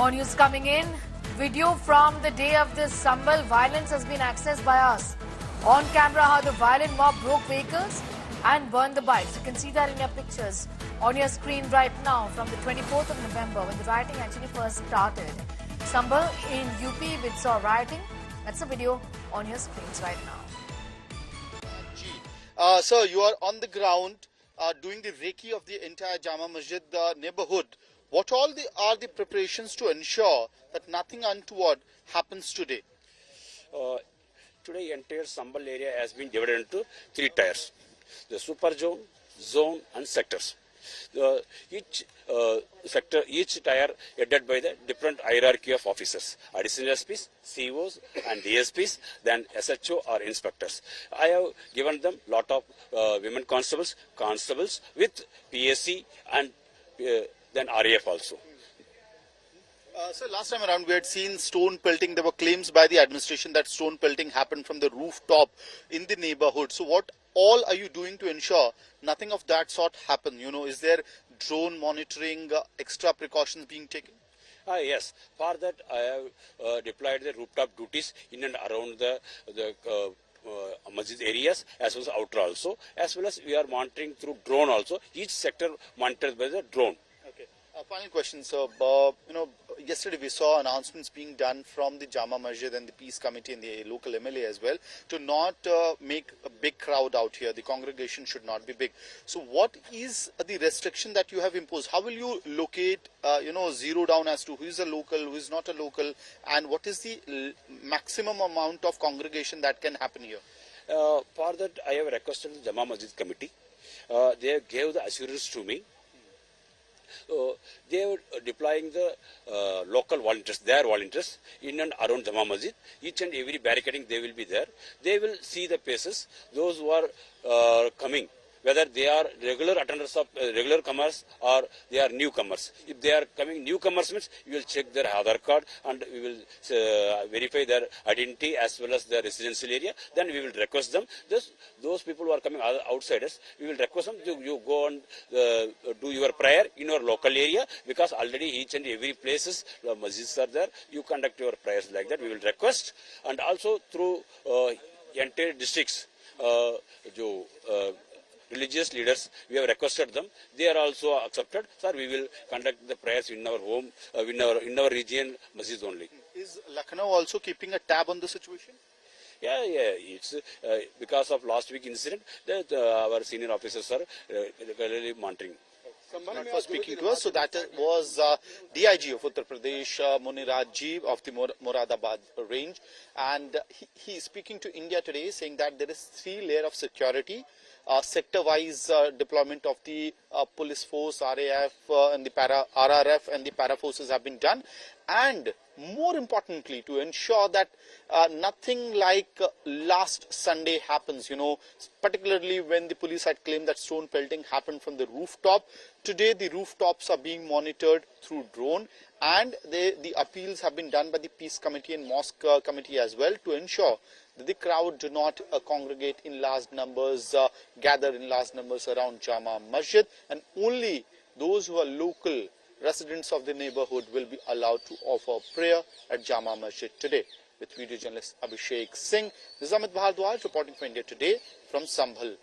More news coming in. Video from the day of this Sambhal violence has been accessed by us. On camera how the violent mob broke vehicles and burned the bikes. You can see that in your pictures on your screen right now from the 24th of November when the rioting actually first started. Sambhal in UP which saw rioting. That's the video on your screens right now. Sir, you are on the ground doing the recce of the entire Jama Masjid neighborhood. What all are the preparations to ensure that nothing untoward happens today? Today, entire Sambhal area has been divided into 3 tiers: the super zone, zone, and sectors. Each sector, each tier headed by the different hierarchy of officers: additional SPs, COs, and DSPs, then SHO or inspectors. I have given them lot of women constables with PSC and then RAF also. So last time around we had seen stone pelting. There were claims by the administration that stone pelting happened from the rooftop in the neighborhood. So what all are you doing to ensure nothing of that sort happen? You know, is there drone monitoring, extra precautions being taken? Yes, for that I have deployed the rooftop duties in and around the masjid areas as well as outer also, as well as we are monitoring through drone also. Each sector monitored by the drone. Okay. Final question, sir. Yesterday we saw announcements being done from the Jama Masjid and the Peace Committee and the local MLA as well to not make a big crowd out here. The congregation should not be big. So what is the restriction that you have imposed? How will you locate, zero down as to who is a local, who is not a local, and what is the maximum amount of congregation that can happen here? For that, I have requested the Jama Masjid Committee. They gave the assurance to me. They are deploying the local volunteers, their volunteers, in and around Jama Masjid. Each and every barricading they will be there. They will see the faces, those who are coming, whether they are regular attenders of regular comers or they are newcomers. If they are coming newcomers, means we will check their Aadhaar card and we will verify their identity as well as their residential area. Then we will request them. Those people who are coming outsiders, we will request them to you go and do your prayer in your local area, because already each and every places the masjids are there. You conduct your prayers like that. We will request, and also through entire districts, religious leaders, we have requested them. They are also accepted. Sir, we will conduct the prayers in our home, in our region, masjid only. Is Lucknow also keeping a tab on the situation? Yeah. It's because of last week incident that our senior officers are regularly monitoring. Not for speaking to us. So that was DIG of Uttar Pradesh, Muniraj of the Moradabad range, and he is speaking to India today, saying that there is 3 layers of security. Sector-wise deployment of the police force, RAF, and the RRF and the para forces have been done, and more importantly, to ensure that nothing like last Sunday happens. Particularly when the police had claimed that stone pelting happened from the rooftop. Today, the rooftops are being monitored through drone, and the appeals have been done by the Peace Committee and Mosque Committee as well to ensure that the crowd do not congregate in large numbers, gather in large numbers around Jama Masjid, and only those who are local residents of the neighborhood will be allowed to offer prayer at Jama Masjid today. With video journalist Abhishek Singh, this is Amit Bhardwaj reporting for India Today from Sambhal.